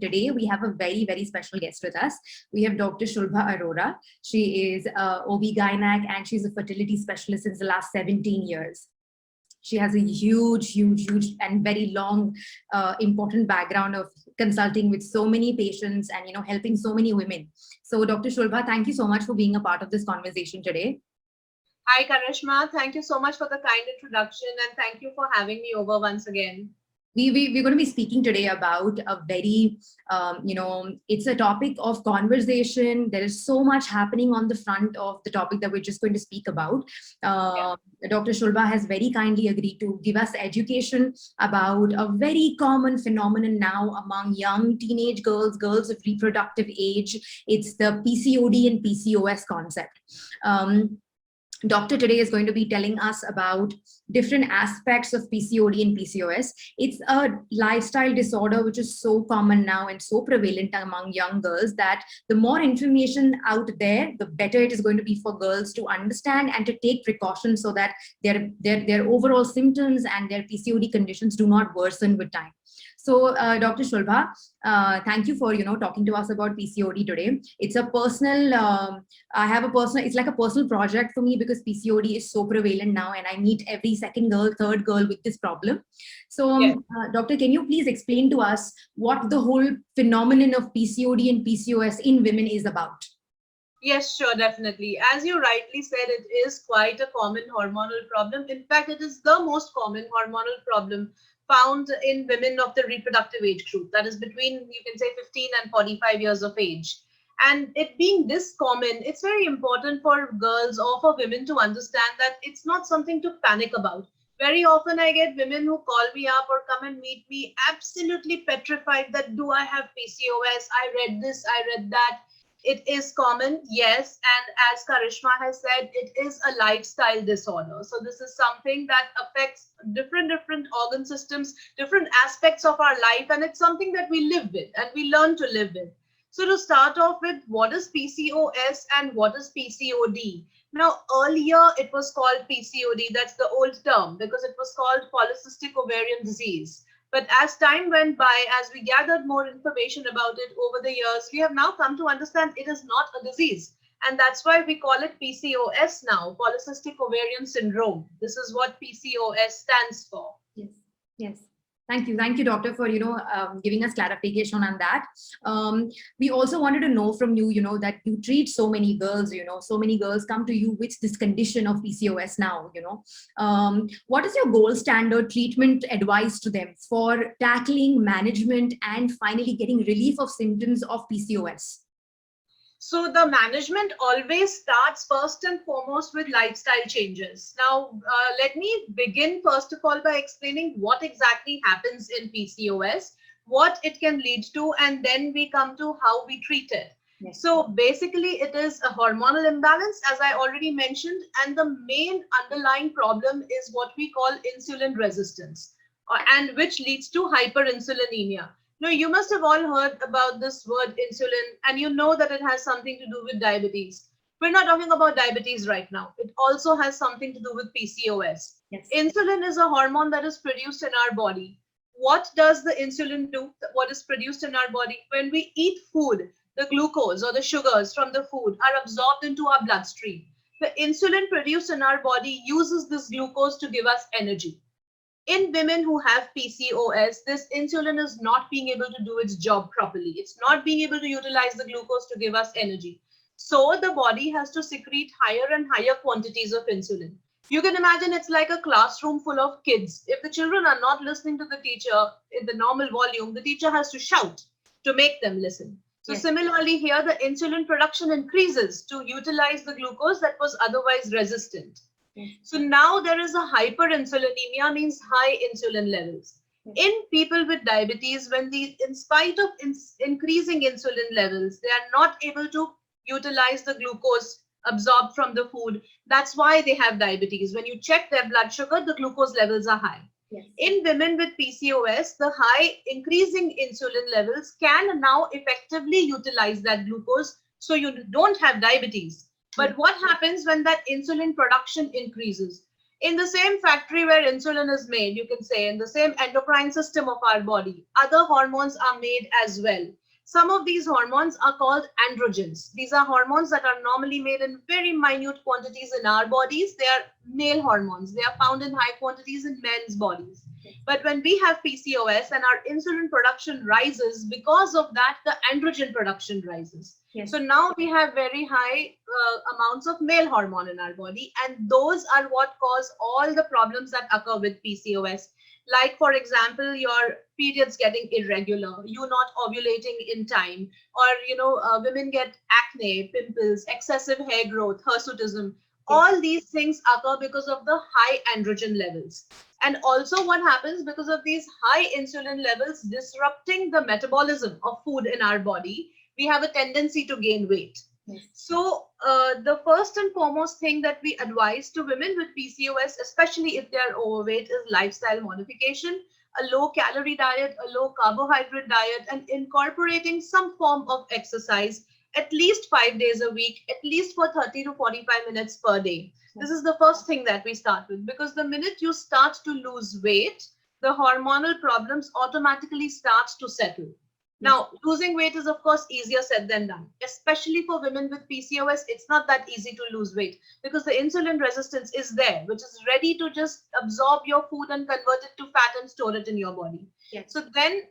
today we have a very, very special guest with us. We have Dr. Shulbha Arora. She is OB-GYNEC and she's a fertility specialist since the last 17 years. She has a huge and very long, important background of consulting with so many patients and, you know, helping so many women. So Dr. Shulbha, thank you so much for being a part of this conversation today. Hi, Karishma. Thank you so much for the kind introduction and thank you for having me over once again. We're going to be speaking today about a very, it's a topic of conversation. There is so much happening on the front of the topic that we're just going to speak about. Dr. Shulbha has very kindly agreed to give us education about a very common phenomenon now among young teenage girls of reproductive age. It's the PCOD and PCOS concept. Doctor today is going to be telling us about different aspects of PCOD and PCOS. It's a lifestyle disorder which is so common now and so prevalent among young girls that the more information out there, the better it is going to be for girls to understand and to take precautions so that their overall symptoms and their PCOD conditions do not worsen with time. So, Dr. Shulbha, thank you for, talking to us about PCOD today. It's a personal, it's like a personal project for me because PCOD is so prevalent now and I meet every second girl, third girl with this problem. So, Doctor, can you please explain to us what the whole phenomenon of PCOD and PCOS in women is about? Yes, sure, definitely. As you rightly said, it is quite a common hormonal problem. In fact, it is the most common hormonal problem found in women of the reproductive age group, that is between, you can say, 15 and 45 years of age. And it being this common, it's very important for girls or for women to understand that it's not something to panic about. Very often I get women who call me up or come and meet me absolutely petrified that do I have PCOS? I read this, I read that. It is common, yes, and as Karishma has said, it is a lifestyle disorder. So this is something that affects different organ systems, different aspects of our life, and it's something that we live with and we learn to live with. So to start off with, what is PCOS and what is PCOD? Now, earlier it was called PCOD, that's the old term, because it was called polycystic ovarian disease. But as time went by, as we gathered more information about it over the years, we have now come to understand it is not a disease. And that's why we call it PCOS now, polycystic ovarian syndrome. This is what PCOS stands for. Yes. Thank you, doctor, for giving us clarification on that. We also wanted to know from you, that you treat so many girls. So many girls come to you with this condition of PCOS now. What is your gold standard treatment advice to them for tackling, management, and finally getting relief of symptoms of PCOS? So the management always starts first and foremost with lifestyle changes. Now, let me begin first of all by explaining what exactly happens in PCOS, what it can lead to, and then we come to how we treat it. Yes. So basically, it is a hormonal imbalance, as I already mentioned, and the main underlying problem is what we call insulin resistance, and which leads to hyperinsulinemia. Now, you must have all heard about this word insulin, and you know that it has something to do with diabetes. We're not talking about diabetes right now. It also has something to do with PCOS. Yes. Insulin is a hormone that is produced in our body. What does the insulin do? What is produced in our body? When we eat food, the glucose or the sugars from the food are absorbed into our bloodstream. The insulin produced in our body uses this glucose to give us energy. In women who have PCOS, this insulin is not being able to do its job properly. It's not being able to utilize the glucose to give us energy. So the body has to secrete higher and higher quantities of insulin. You can imagine it's like a classroom full of kids. If the children are not listening to the teacher in the normal volume, the teacher has to shout to make them listen. So similarly here, the insulin production increases to utilize the glucose that was otherwise resistant. So now there is a hyperinsulinemia, means high insulin levels. In people with diabetes, when in spite of increasing insulin levels, they are not able to utilize the glucose absorbed from the food. That's why they have diabetes. When you check their blood sugar, the glucose levels are high. Yes. In women with PCOS, the high increasing insulin levels can now effectively utilize that glucose, so you don't have diabetes. But what happens when that insulin production increases? In the same factory where insulin is made, you can say, in the same endocrine system of our body, other hormones are made as well. Some of these hormones are called androgens. These are hormones that are normally made in very minute quantities in our bodies. They are male hormones. They are found in high quantities in men's bodies. But when we have PCOS and our insulin production rises, because of that, the androgen production rises. Yes. So now we have very high amounts of male hormone in our body, and those are what cause all the problems that occur with PCOS. Like, for example, your periods getting irregular, you not ovulating in time, or women get acne, pimples, excessive hair growth, hirsutism. All these things occur because of the high androgen levels. And also what happens because of these high insulin levels disrupting the metabolism of food in our body, we have a tendency to gain weight. Yes. So the first and foremost thing that we advise to women with PCOS, especially if they are overweight, is lifestyle modification, a low calorie diet, a low carbohydrate diet, and incorporating some form of exercise at least 5 days a week, at least for 30 to 45 minutes per day. This is the first thing that we start with, because the minute you start to lose weight, the hormonal problems automatically starts to settle. Now, losing weight is, of course, easier said than done, especially for women with PCOS. It's not that easy to lose weight because the insulin resistance is there, which is ready to just absorb your food and convert it to fat and store it in your body. Yes. So then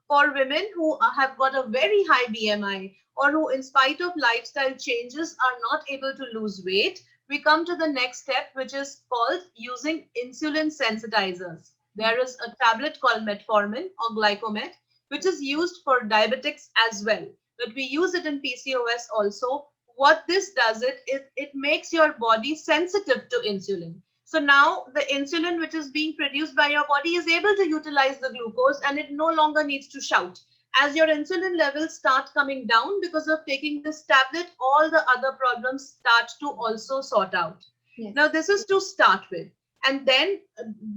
for women who have got a very high BMI, or who, in spite of lifestyle changes, are not able to lose weight, we come to the next step, which is called using insulin sensitizers. There is a tablet called metformin or Glycomet, which is used for diabetics as well, but we use it in PCOS also. What this does is it makes your body sensitive to insulin. So now the insulin which is being produced by your body is able to utilize the glucose, and it no longer needs to shout. As your insulin levels start coming down because of taking this tablet, all the other problems start to also sort out. Yes. Now this is to start with. And then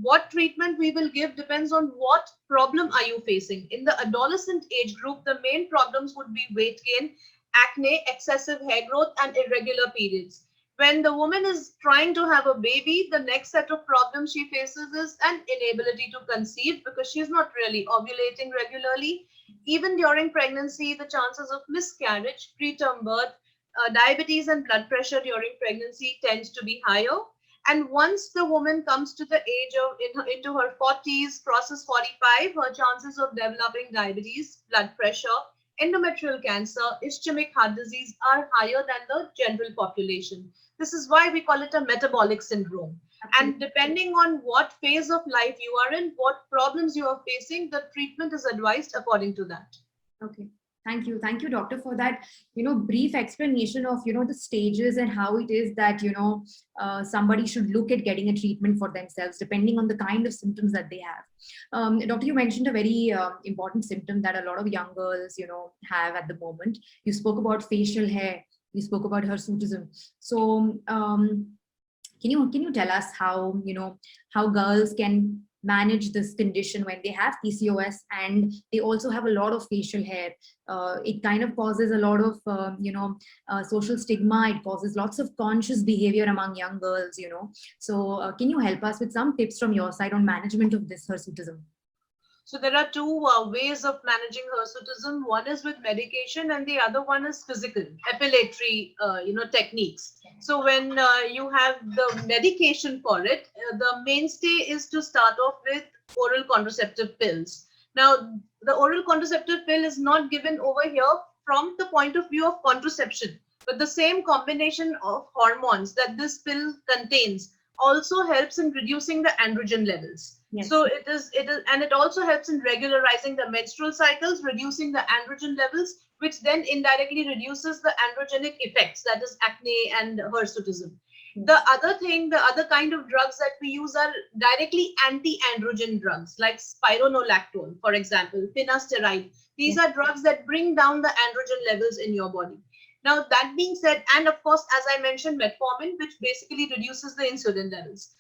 what treatment we will give depends on what problem are you facing. In the adolescent age group, the main problems would be weight gain, acne, excessive hair growth, and irregular periods. When the woman is trying to have a baby, the next set of problems she faces is an inability to conceive because she's not really ovulating regularly. Even during pregnancy, the chances of miscarriage, preterm birth, diabetes and blood pressure during pregnancy tends to be higher. And once the woman comes to the age of into her 40s, crosses 45, her chances of developing diabetes, blood pressure, endometrial cancer, ischemic heart disease are higher than the general population. This is why we call it a metabolic syndrome. And depending on what phase of life you are in, what problems you are facing, the treatment is advised according to that. Okay. Thank you, doctor, for that, brief explanation of, the stages and how it is that, somebody should look at getting a treatment for themselves, depending on the kind of symptoms that they have. Doctor, you mentioned a very important symptom that a lot of young girls, have at the moment. You spoke about facial hair. You spoke about hirsutism. So, can you tell us how, how girls can manage this condition when they have PCOS and they also have a lot of facial hair? It kind of causes a lot of, social stigma. It causes lots of conscious behavior among young girls, So can you help us with some tips from your side on management of this hirsutism? So there are two ways of managing hirsutism. One is with medication and the other one is physical, epilatory, techniques. So when you have the medication for it, the mainstay is to start off with oral contraceptive pills. Now, the oral contraceptive pill is not given over here from the point of view of contraception, but the same combination of hormones that this pill contains also helps in reducing the androgen levels. Yes. So it is, and it also helps in regularizing the menstrual cycles, reducing the androgen levels, which then indirectly reduces the androgenic effects, that is acne and hirsutism. The other kind of drugs that we use are directly anti-androgen drugs, like spironolactone, for example, finasteride. These are drugs that bring down the androgen levels in your body. Now, that being said, and of course, as I mentioned, metformin, which basically reduces the insulin levels.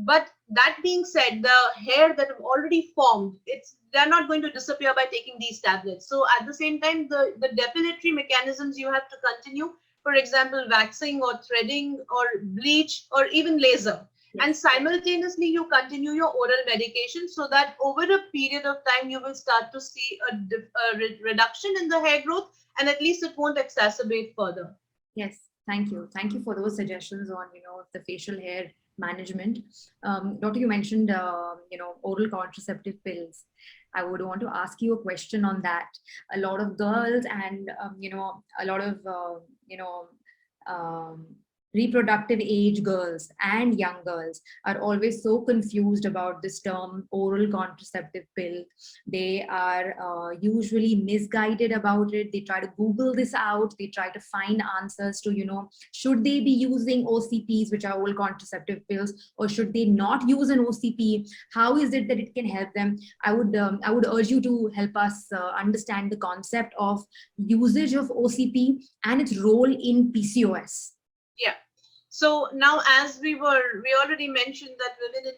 But that being said, the hair that have already formed, they're not going to disappear by taking these tablets. So at the same time, the depilatory mechanisms you have to continue, for example, waxing or threading or bleach or even laser. And simultaneously you continue your oral medication, so that over a period of time you will start to see a reduction in the hair growth, and at least it won't exacerbate further. Yes, thank you. Thank you for those suggestions on, the facial hair management. Doctor, you mentioned, oral contraceptive pills. I would want to ask you a question on that. A lot of girls and, a lot of, um, reproductive age girls and young girls are always so confused about this term oral contraceptive pill. They are usually misguided about it. They try to Google this out. They try to find answers to, should they be using OCPs, which are oral contraceptive pills, or should they not use an OCP? How is it that it can help them? I would urge you to help us understand the concept of usage of OCP and its role in PCOS. Yeah. So now, as we already mentioned that women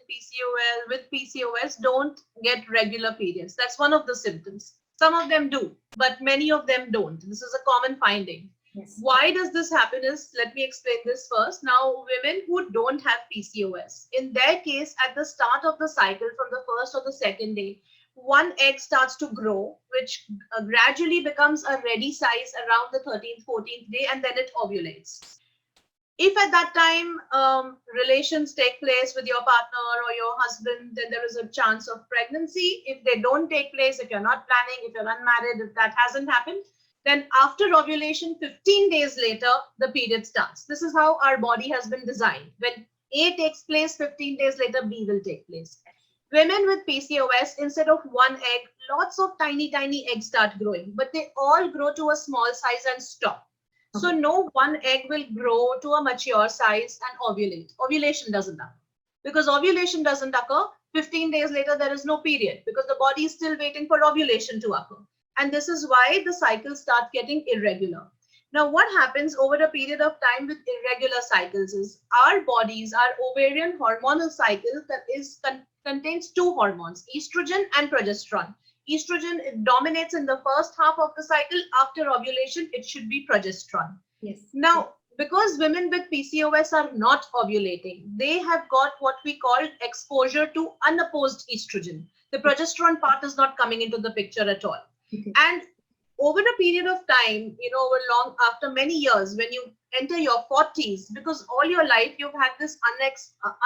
with PCOS don't get regular periods. That's one of the symptoms. Some of them do, but many of them don't. This is a common finding. Yes. Why does this happen is, let me explain this first. Now, women who don't have PCOS, in their case, at the start of the cycle, from the first or the second day, one egg starts to grow, which gradually becomes a ready size around the 13th, 14th day, and then it ovulates. If at that time relations take place with your partner or your husband, then there is a chance of pregnancy. If they don't take place, if you're not planning, if you're unmarried, if that hasn't happened, then after ovulation, 15 days later, the period starts. This is how our body has been designed. When A takes place, 15 days later, B will take place. Women with PCOS, instead of one egg, lots of tiny eggs start growing, but they all grow to a small size and stop. So no one egg will grow to a mature size and ovulate. Ovulation doesn't occur. Because ovulation doesn't occur, 15 days later, there is no period because the body is still waiting for ovulation to occur. And this is why the cycles start getting irregular. Now, what happens over a period of time with irregular cycles is our bodies, our ovarian hormonal cycle contains two hormones, estrogen and progesterone. Estrogen, it dominates in the first half of the cycle. After ovulation, it should be progesterone. Yes. Now, because women with PCOS are not ovulating, they have got what we call exposure to unopposed estrogen. The progesterone part is not coming into the picture at all. Okay. And over a period of time, after many years, when you enter your 40s, because all your life you've had this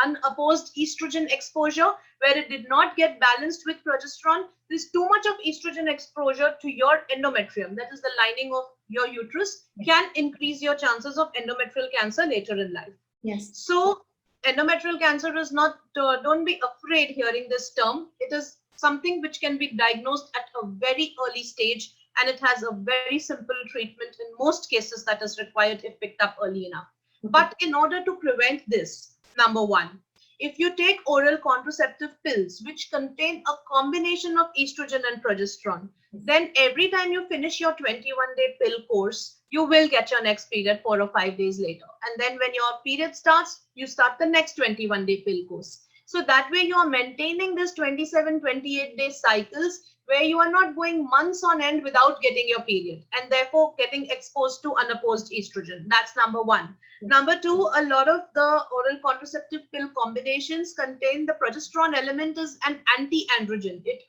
unopposed estrogen exposure where it did not get balanced with progesterone, there's too much of estrogen exposure to your endometrium, that is the lining of your uterus, can increase your chances of endometrial cancer later in life. Yes. So endometrial cancer is not, don't be afraid hearing this term. It is something which can be diagnosed at a very early stage, and it has a very simple treatment in most cases that is required if picked up early enough. But in order to prevent this, number one, if you take oral contraceptive pills, which contain a combination of estrogen and progesterone, then every time you finish your 21-day pill course, you will get your next period 4 or 5 days later. And then when your period starts, you start the next 21-day pill course. So that way you are maintaining this 27, 28-day cycles where you are not going months on end without getting your period and therefore getting exposed to unopposed estrogen. That's number one. Number two, a lot of the oral contraceptive pill combinations contain the progesterone element as an anti-androgen. It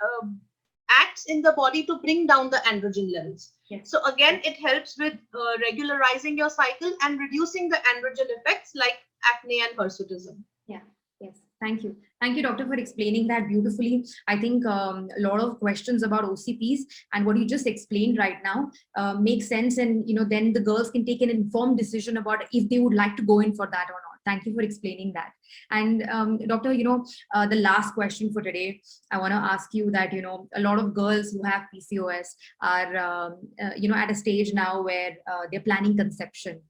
acts in the body to bring down the androgen levels. Yes. So again, it helps with regularizing your cycle and reducing the androgen effects like acne and hirsutism. Yeah. Yes. Thank you. Thank you, doctor, for explaining that beautifully. I think a lot of questions about OCPs and what you just explained right now make sense. And, then the girls can take an informed decision about if they would like to go in for that or not. Thank you for explaining that. And doctor, the last question for today, I want to ask you that, a lot of girls who have PCOS are, at a stage now where they're planning conception.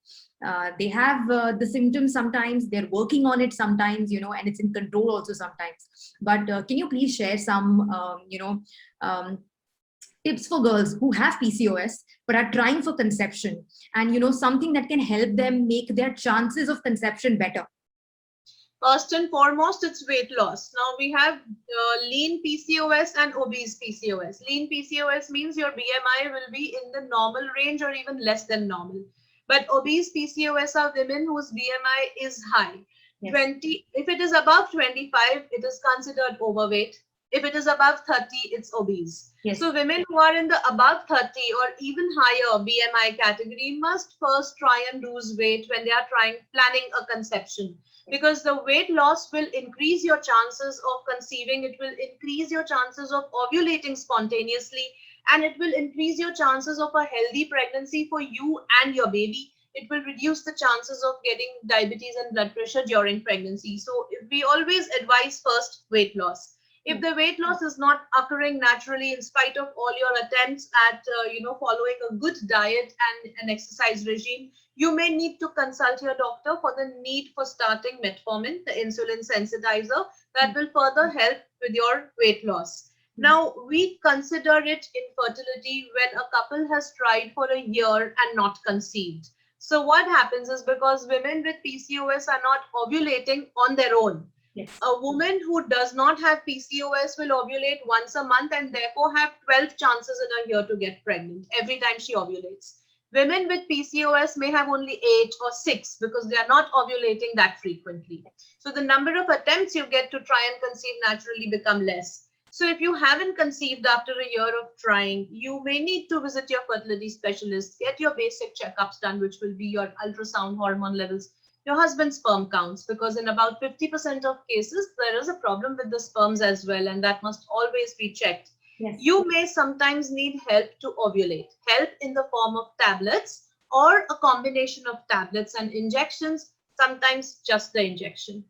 They have the symptoms sometimes, they're working on it sometimes, and it's in control also sometimes. But can you please share some, tips for girls who have PCOS but are trying for conception and, something that can help them make their chances of conception better? First and foremost, it's weight loss. Now we have lean PCOS and obese PCOS. Lean PCOS means your BMI will be in the normal range or even less than normal. But obese PCOS are women whose BMI is high. Yes. 20, if it is above 25, it is considered overweight. If it is above 30, it's obese. Yes. So women who are in the above 30 or even higher BMI category must first try and lose weight when they are planning a conception, because the weight loss will increase your chances of conceiving, it will increase your chances of ovulating spontaneously, and it will increase your chances of a healthy pregnancy for you and your baby. It will reduce the chances of getting diabetes and blood pressure during pregnancy. So we always advise first weight loss. If the weight loss is not occurring naturally in spite of all your attempts at following a good diet and an exercise regime, you may need to consult your doctor for the need for starting metformin, the insulin sensitizer, that will further help with your weight loss. Now, we consider it infertility when a couple has tried for a year and not conceived. So what happens is, because women with PCOS are not ovulating on their own, Yes. a woman who does not have PCOS will ovulate once a month and therefore have 12 chances in a year to get pregnant every time she ovulates. Women with PCOS may have only 8 or 6 because they are not ovulating that frequently. So the number of attempts you get to try and conceive naturally become less. So if you haven't conceived after a year of trying, you may need to visit your fertility specialist, get your basic checkups done, which will be your ultrasound, hormone levels, your husband's sperm counts, because in about 50% of cases, there is a problem with the sperms as well, and that must always be checked. Yes. You may sometimes need help to ovulate, help in the form of tablets or a combination of tablets and injections, sometimes just the injection.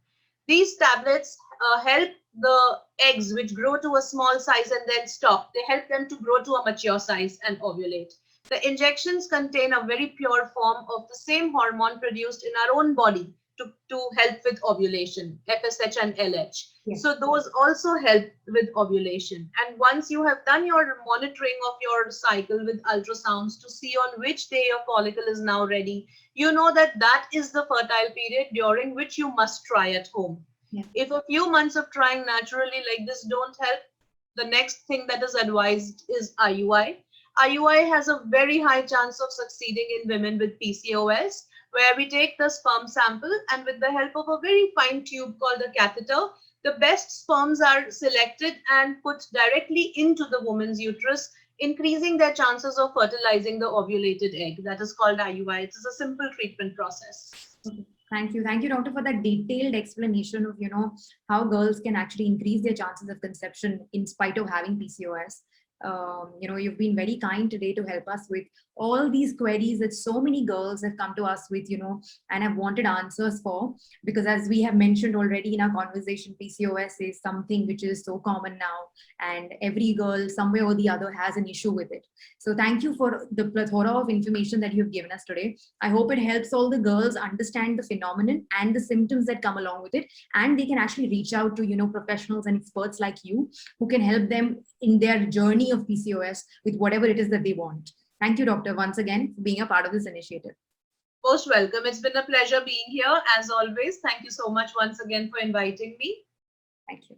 These tablets help the eggs, which grow to a small size and then stop. They help them to grow to a mature size and ovulate. The injections contain a very pure form of the same hormone produced in our own body to help with ovulation, FSH and LH. Yes. So those also help with ovulation. And once you have done your monitoring of your cycle with ultrasounds to see on which day your follicle is now ready, you know that that is the fertile period during which you must try at home. Yeah. If a few months of trying naturally like this don't help, the next thing that is advised is IUI. IUI has a very high chance of succeeding in women with PCOS, where we take the sperm sample and with the help of a very fine tube called a catheter, the best sperms are selected and put directly into the woman's uterus, increasing their chances of fertilizing the ovulated egg. That is called IUI. It is a simple treatment process. Okay. Thank you, doctor, for that detailed explanation of how girls can actually increase their chances of conception in spite of having PCOS. You've been very kind today to help us with all these queries that so many girls have come to us with, and have wanted answers for, because as we have mentioned already in our conversation, PCOS is something which is so common now, and every girl somewhere or the other has an issue with it. So thank you for the plethora of information that you've given us today. I hope it helps all the girls understand the phenomenon and the symptoms that come along with it, and they can actually reach out to professionals and experts like you who can help them in their journey of PCOS with whatever it is that they want. Thank you, doctor, once again for being a part of this initiative. Most welcome. It's been a pleasure being here as always. Thank you so much once again for inviting me. Thank you.